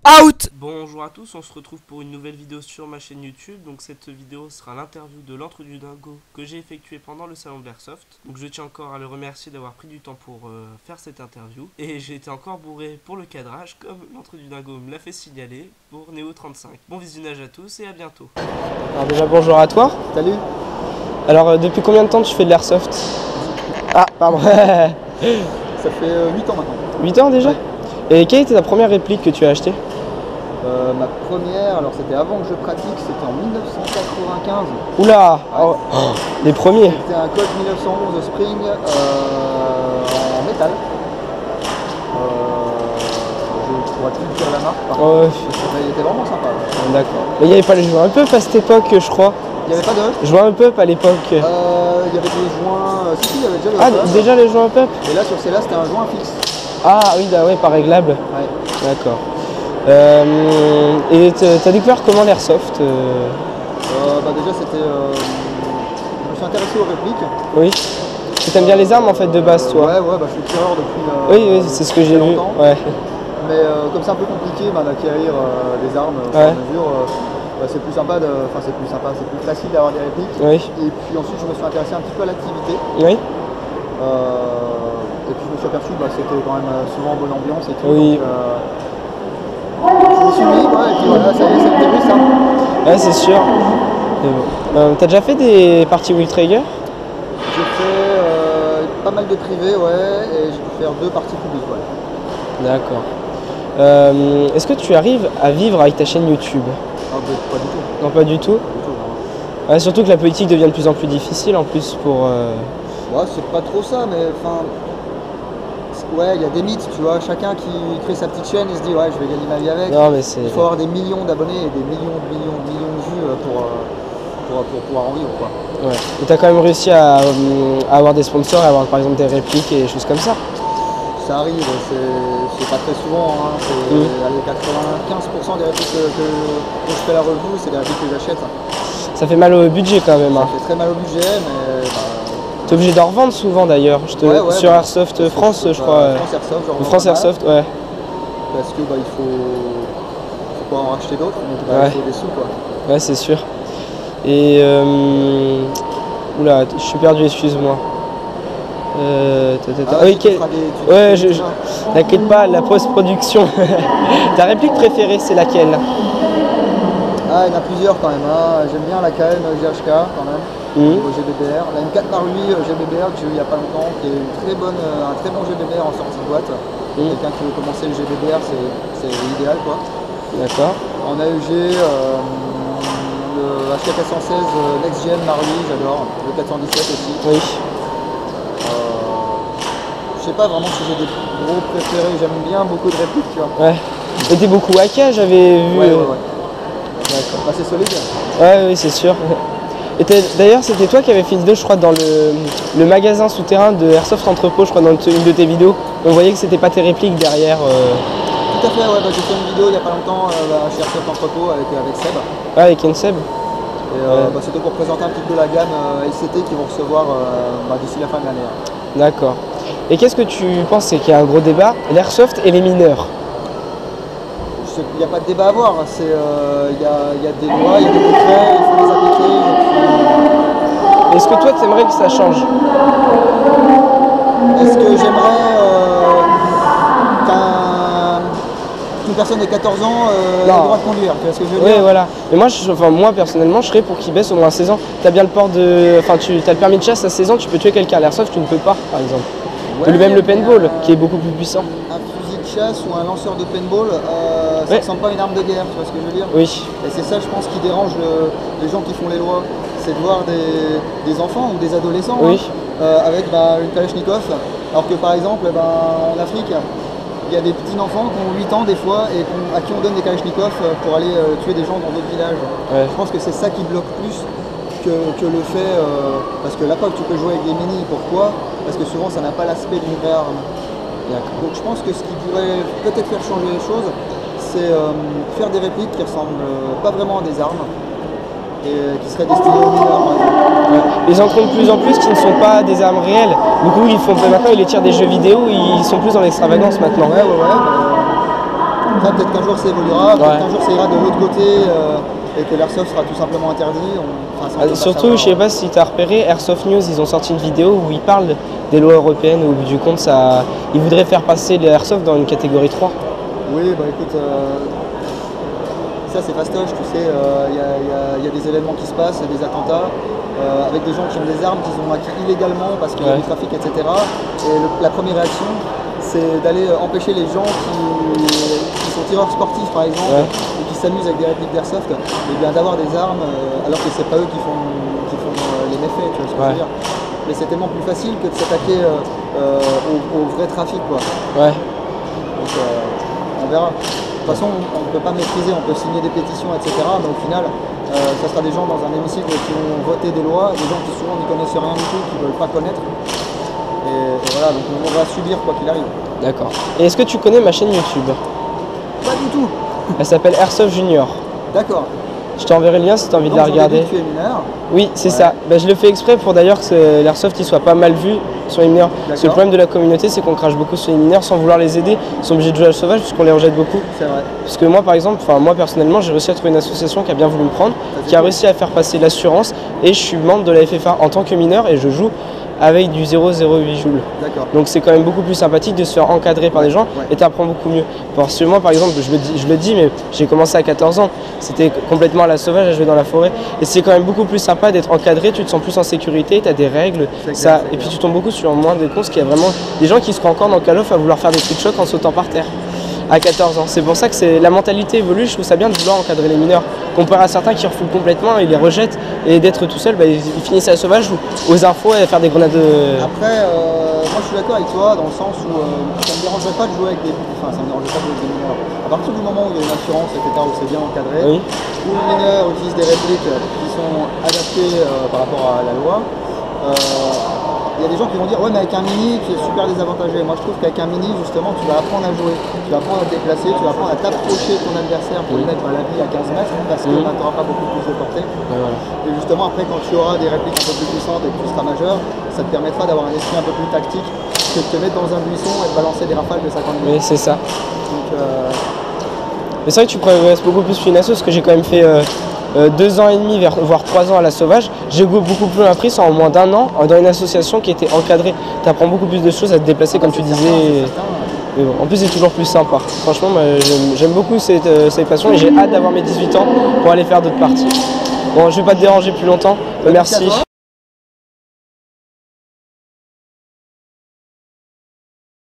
Out! Bonjour à tous, on se retrouve pour une nouvelle vidéo sur ma chaîne YouTube. Donc cette vidéo sera l'interview de l'Antre du Dingo que j'ai effectué pendant le salon de l'Airsoft. Donc je tiens encore à le remercier d'avoir pris du temps pour faire cette interview. Et j'ai été encore bourré pour le cadrage comme l'Antre du Dingo me l'a fait signaler pour Neo 35. Bon visionnage à tous et à bientôt. Alors déjà bonjour à toi. Salut. Alors depuis combien de temps tu fais de l'Airsoft? Ah pardon. Ça fait 8 ans maintenant. 8 ans déjà? Ouais. Et quelle était ta première réplique que tu as achetée? Ma première, alors c'était avant que je pratique, c'était en 1995. Oula, oh, les premiers. C'était un Colt 1911 Spring en métal. Je pourrais plus dire la marque par contre. Il était vraiment sympa. D'accord. Mais il n'y avait pas les joints up à cette époque, je crois. Il n'y avait pas de joints up à l'époque. Il y avait des joints. Si, il y avait déjà le Ah, déjà les joints up. Et là sur celle-là c'était un joint fixe. Ah oui, bah ouais, pas réglable. Ouais. D'accord. Et t'as découvert comment l'Airsoft Déjà c'était. Je me suis intéressé aux répliques. Oui. Tu t'aimes bien les armes en fait de base toi? Ouais, je suis tireur depuis. Oui, c'est ce que j'ai vu. Ouais. Mais comme c'est un peu compliqué d'acquérir des armes au fur et à mesure, c'est plus sympa, c'est plus facile d'avoir des répliques. Oui. Et puis ensuite je me suis intéressé un petit peu à l'activité. Oui. Et puis je me suis aperçu que c'était quand même souvent bonne ambiance et tout. Oui. Donc, je me suis mis, et puis voilà, ça y est, c'est le début ça. Ouais, c'est sûr. T'as déjà fait des parties Will Traeger? J'ai fait pas mal de privés, et j'ai pu faire 2 parties publiques, D'accord. Est-ce que tu arrives à vivre avec ta chaîne YouTube? Ah, pas du tout. Non, pas du tout. Pas du tout, non. Ouais, surtout que la politique devient de plus en plus difficile en plus pour... Ouais, c'est pas trop ça, mais enfin... Ouais, il y a des mythes, tu vois. Chacun qui crée sa petite chaîne, il se dit, ouais, je vais gagner ma vie avec. Non, mais c'est... Il faut avoir des millions d'abonnés et des millions de vues pour pouvoir en vivre, quoi. Ouais. Et t'as quand même réussi à avoir des sponsors, à avoir par exemple des répliques et des choses comme ça? Ça arrive, c'est pas très souvent, hein. C'est 95% des répliques que je fais la revue, c'est des répliques que j'achète. Ça fait mal au budget quand même. Ça fait très mal au budget, mais... T'es obligé d'en revendre souvent d'ailleurs. Sur Airsoft France, je crois. France Airsoft, genre. France Airsoft, ouais. Parce que il faut pas en racheter d'autres, donc il faut des sous, quoi. Ouais, c'est sûr. Et oula, je suis perdu, excuse-moi. T'inquiète pas, la post-production. Ta réplique préférée, c'est laquelle? Ah, il y en a plusieurs quand même, hein. J'aime bien la KM GHK quand même, au GBBR. La M4/8 GBBR que j'ai eu il n'y a pas longtemps, qui est un très bon GBBR en sortie de boîte. Quelqu'un qui veut commencer le GBBR, c'est idéal, quoi. D'accord. En AEG, le HK416 Next Gen Marley, j'adore. Le 417 aussi. Oui. Je sais pas vraiment si j'ai des gros préférés, j'aime bien beaucoup de répliques, tu vois. Ouais. Et t'es beaucoup AK, j'avais vu. Ouais. D'accord. C'est solide. Ouais, oui, c'est sûr. Et d'ailleurs, c'était toi qui avais fait une vidéo, je crois, dans le magasin souterrain de Airsoft Entrepôt, je crois, dans une de tes vidéos. On voyait que c'était pas tes répliques derrière. Tout à fait, j'ai fait une vidéo il y a pas longtemps chez Airsoft Entrepôt avec Seb. Ouais, avec Seb. Et c'était pour présenter un petit peu la gamme LCT qu'ils vont recevoir d'ici la fin de l'année. D'accord. Et qu'est-ce que tu penses, c'est qu'il y a un gros débat, l'Airsoft et les mineurs? Il n'y a pas de débat à avoir, il y a des lois, il y a des décrets, il faut les appliquer. Est-ce que toi tu aimerais que ça change? Est-ce que j'aimerais qu'une personne de 14 ans ait le droit de conduire? Tu vois ce que je veux dire? Oui, voilà. Mais moi personnellement, je serais pour qu'il baisse au moins à 16 ans. Tu as bien le port de... Enfin, tu as le permis de chasse à 16 ans, tu peux tuer quelqu'un. L'Airsoft, tu ne peux pas, par exemple. Même le paintball, qui est beaucoup plus puissant. Un fusil de chasse ou un lanceur de paintball, ça ne ressemble pas à une arme de guerre, tu vois ce que je veux dire? Oui. Et c'est ça, je pense, qui dérange les gens qui font les lois. C'est de voir des enfants ou des adolescents avec une Kalachnikov. Alors que par exemple, en Afrique, il y a des petits enfants qui ont 8 ans des fois et à qui on donne des Kalachnikov pour aller tuer des gens dans d'autres villages. Ouais. Je pense que c'est ça qui bloque plus que le fait, parce que là tu peux jouer avec des mini, pourquoi? Parce que souvent ça n'a pas l'aspect d'une vraie arme. Donc je pense que ce qui pourrait peut-être faire changer les choses, c'est faire des répliques qui ressemblent pas vraiment à des armes et qui seraient destinées aux mineurs, par exemple. Ils en trouvent de plus en plus qui ne sont pas des armes réelles. Beaucoup maintenant ils les tirent des jeux vidéo, ils sont plus dans l'extravagance maintenant. Ouais. Après, peut-être qu'un jour ça évoluera, peut-être qu'un jour ça ira de l'autre côté et que l'airsoft sera tout simplement interdit. Surtout, je sais pas si tu as repéré, Airsoft News, ils ont sorti une vidéo où ils parlent des lois européennes où, au bout du compte, ils voudraient faire passer l'airsoft dans une catégorie 3. Oui, bah écoute, ça c'est fastoche, tu sais, il y a des événements qui se passent, des attentats, avec des gens qui ont des armes qu'ils ont acquis illégalement parce qu'il y a du trafic, etc. Et la première réaction, c'est d'aller empêcher les gens qui sont tireurs sportifs par exemple, et qui s'amusent avec des répliques d'airsoft, et bien d'avoir des armes alors que c'est pas eux qui font les méfaits, tu vois ce que je veux dire. Mais c'est tellement plus facile que de s'attaquer au vrai trafic, quoi. Ouais. Donc on verra. De toute façon, on ne peut pas maîtriser, on peut signer des pétitions, etc. Mais au final, ça sera des gens dans un hémicycle qui vont voter des lois, des gens qui souvent n'y connaissent rien du tout, qui ne veulent pas connaître. Et voilà, donc on va subir quoi qu'il arrive. D'accord. Et est-ce que tu connais ma chaîne YouTube? Pas du tout. Elle s'appelle Airsoft Junior. D'accord. Je t'enverrai le lien si tu as envie de la regarder. Tu es mineur. Oui, c'est ça. Ben, je le fais exprès pour d'ailleurs que l'airsoft soit pas mal vu sur les mineurs. Parce que le problème de la communauté, c'est qu'on crache beaucoup sur les mineurs sans vouloir les aider. Ils sont obligés de jouer à la sauvage puisqu'on les rejette beaucoup. C'est vrai. Parce que moi, par exemple, moi personnellement, j'ai réussi à trouver une association qui a bien voulu me prendre, qui a réussi à faire passer l'assurance, et je suis membre de la FFA en tant que mineur et je joue avec du 0,08 joules. Donc c'est quand même beaucoup plus sympathique de se faire encadrer par des gens et tu apprends beaucoup mieux. Parce que moi par exemple, je le dis, mais j'ai commencé à 14 ans, c'était complètement à la sauvage à jouer dans la forêt. Et c'est quand même beaucoup plus sympa d'être encadré, tu te sens plus en sécurité, tu as des règles, et puis tu tombes beaucoup sur moins de cons, parce qu'il y a vraiment des gens qui se croient encore dans Call of à vouloir faire des trucs chocs en sautant par terre. À 14 ans. C'est pour ça que la mentalité évolue, je trouve ça bien de vouloir encadrer les mineurs. Comparé à certains qui refoulent complètement, ils les rejettent, et d'être tout seul, ils finissent à la sauvage ou aux infos et à faire des grenades de... Après, moi je suis d'accord avec toi dans le sens où ça ne me dérangerait pas de jouer avec des... Enfin, ça me dérangerait pas de jouer avec des mineurs. À partir du moment où il y a une assurance, etc., où c'est bien encadré, où les mineurs utilisent des répliques qui sont adaptées par rapport à la loi, il y a des gens qui vont dire ouais mais avec un mini tu es super désavantagé. Moi je trouve qu'avec un mini justement tu vas apprendre à jouer, tu vas apprendre à te déplacer, tu vas apprendre à t'approcher de ton adversaire pour le mettre à l'abri à 15 mètres parce que tu n'auras pas beaucoup plus de portée. Et justement après quand tu auras des répliques un peu plus puissantes et que tu seras majeur, ça te permettra d'avoir un esprit un peu plus tactique que de te mettre dans un buisson et de balancer des rafales de 50 mètres. Oui c'est ça. Donc, mais c'est vrai que tu progresses beaucoup plus qu'une asso, parce que j'ai quand même fait 2 ans et demi, voire 3 ans à la sauvage. J'ai beaucoup plus appris en moins d'1 an dans une association qui était encadrée. Tu apprends beaucoup plus de choses à te déplacer comme tu disais. Mais bon, en plus c'est toujours plus sympa. Franchement j'aime beaucoup cette passion et j'ai hâte d'avoir mes 18 ans pour aller faire d'autres parties. Bon je vais pas te déranger plus longtemps. Merci.